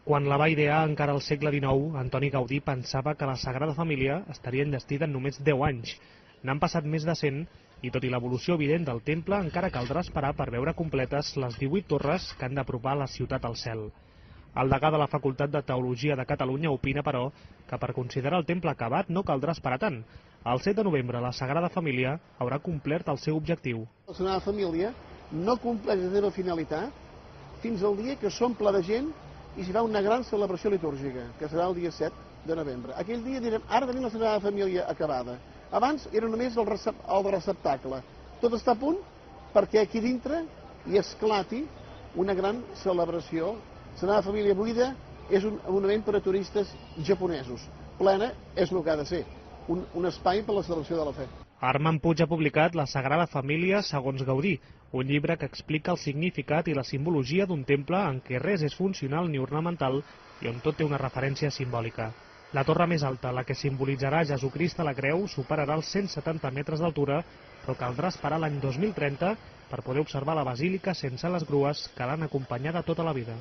Quan la va idear encara al segle XIX, Antoni Gaudí pensava que la Sagrada Família estaria enllestida en només 10 anys. N'han passat més de 100 i tot i l'evolució evident del temple encara caldrà esperar per veure completes les 18 torres que han d'apropar la ciutat al cel. El degà de la Facultat de Teologia de Catalunya opina, però, que per considerar el temple acabat no caldrà esperar tant. El 7 de novembre la Sagrada Família haurà complert el seu objectiu. La Sagrada Família no compleix la seva finalitat fins al dia que s'omple de gent i s'hi fa una gran celebració litúrgica, que serà el dia 7 de novembre. Aquell dia direm, ara tenim la Sagrada Família acabada. Abans era només el receptacle. Tot està a punt perquè aquí dintre hi esclati una gran celebració. La Sagrada Família buida és un monument per a turistes japonesos. Plena és el que ha de ser, un espai per a la celebració de la fe. Armand Puig ha publicat La Sagrada Família segons Gaudí, un llibre que explica el significat i la simbologia d'un temple en què res és funcional ni ornamental i on tot té una referència simbòlica. La torre més alta, la que simbolitzarà Jesucrist a la creu, superarà els 170 metres d'altura, però caldrà esperar l'any 2030 per poder observar la basílica sense les grues que l'han acompanyada tota la vida.